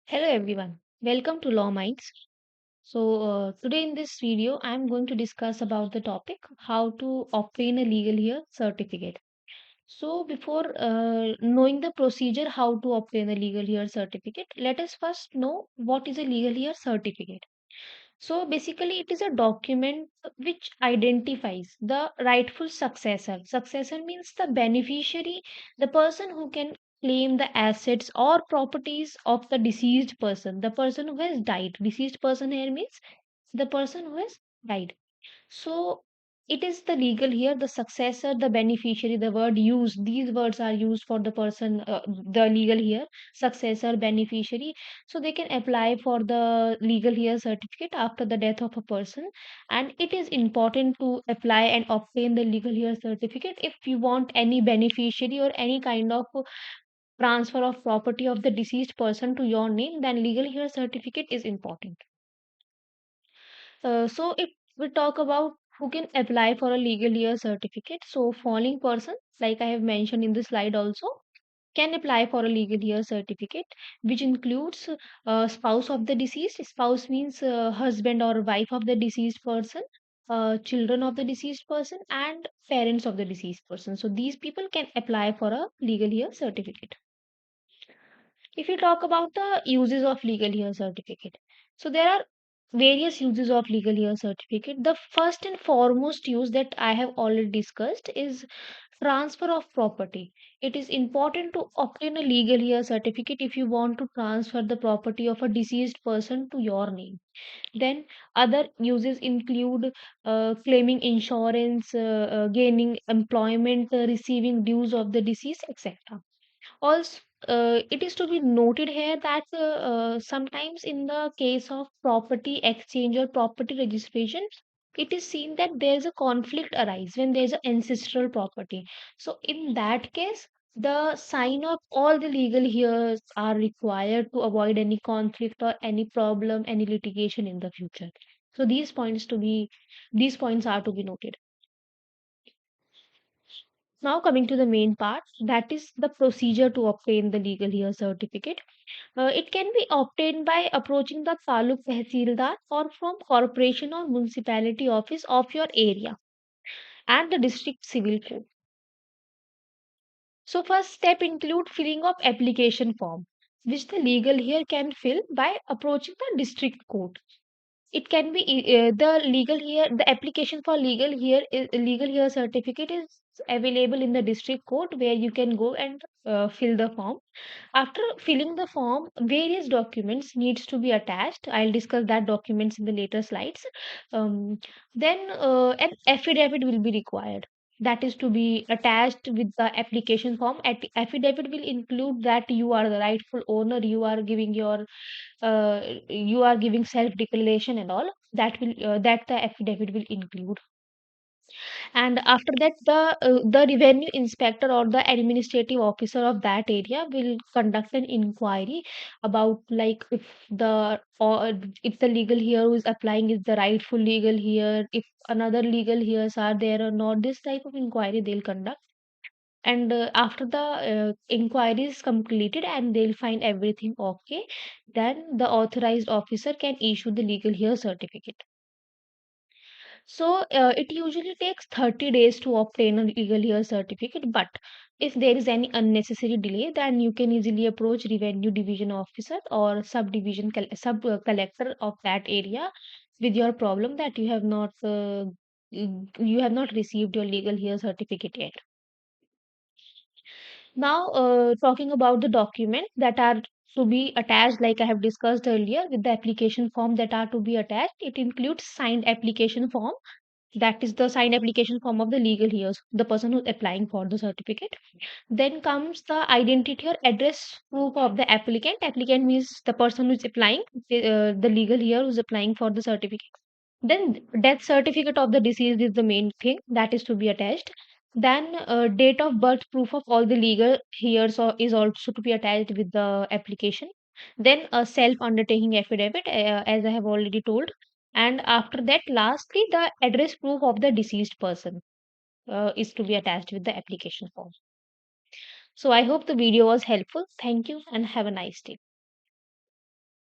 Hello everyone, welcome to Law Minds. Today in this video, I am going to discuss about the topic how to obtain a legal year certificate. So, before knowing the procedure how to obtain a legal year certificate, let us first know what is a legal year certificate. So basically, it is a document which identifies the rightful successor. Successor means the beneficiary, the person who can claim the assets or properties of the deceased person, the person who has died. Deceased person here means the person who has died. So it is the legal here, the successor, the beneficiary, the word used. These words are used for the person, the legal here, successor, beneficiary. So they can apply for the legal here certificate after the death of a person. And it is important to apply and obtain the legal here certificate if you want any beneficiary or any kind of transfer of property of the deceased person to your name, then legal here certificate is important. So if we talk about who can apply for a legal year certificate, so following person, like I have mentioned in the slide also, can apply for a legal year certificate, which includes spouse of the deceased. Spouse means husband or wife of the deceased person, children of the deceased person, and parents of the deceased person. So these people can apply for a legal year certificate. If you talk about the uses of legal year certificate, so there are various uses of legal year certificate. The first and foremost use that I have already discussed is transfer of property. It is important to obtain a legal year certificate if you want to transfer the property of a deceased person to your name. Then other uses include claiming insurance, gaining employment, receiving dues of the deceased, etc. Also, it is to be noted here that sometimes in the case of property exchange or property registration, it is seen that there is a conflict arise when there is an ancestral property. So in that case, the sign of all the legal heirs are required to avoid any conflict or any problem, any litigation in the future. So these points are to be noted. Now coming to the main part, that is the procedure to obtain the legal year certificate. It can be obtained by approaching the Taluk Tehsildar or from corporation or municipality office of your area and the district civil court. So first step include filling of application form, which the legal here can fill by approaching the district court. It can be the legal here, the application for legal here certificate is available in the district court where you can go and fill the form. After filling the form, various documents needs to be attached. I'll discuss that documents in the later slides. Then an affidavit will be required. That is to be attached with the application form. Affidavit will include that you are the rightful owner. You are giving self declaration and all. That the affidavit will include. And after that, the revenue inspector or the administrative officer of that area will conduct an inquiry about like if the legal here who is applying is the rightful legal here, if another legal heres are there or not. This type of inquiry they'll conduct. And after the inquiry is completed and they'll find everything okay, then the authorized officer can issue the legal here certificate. So it usually takes 30 days to obtain a legal year certificate. But if there is any unnecessary delay, then you can easily approach revenue division officer or sub collector of that area with your problem that you have not received your legal year certificate yet. Now, talking about the documents that are to be attached, like I have discussed earlier, with the application form that are to be attached, it includes signed application form. That is the signed application form of the legal heirs, the person who's applying for the certificate. Then comes the identity or address proof of the applicant. Applicant means the person who's applying, the legal heir who's applying for the certificate. Then death certificate of the deceased is the main thing that is to be attached. Then date of birth proof of all the legal heirs is also to be attached with the application. Then a self undertaking affidavit, as I have already told. And after that, lastly, the address proof of the deceased person is to be attached with the application form. So I hope the video was helpful. Thank you and have a nice day.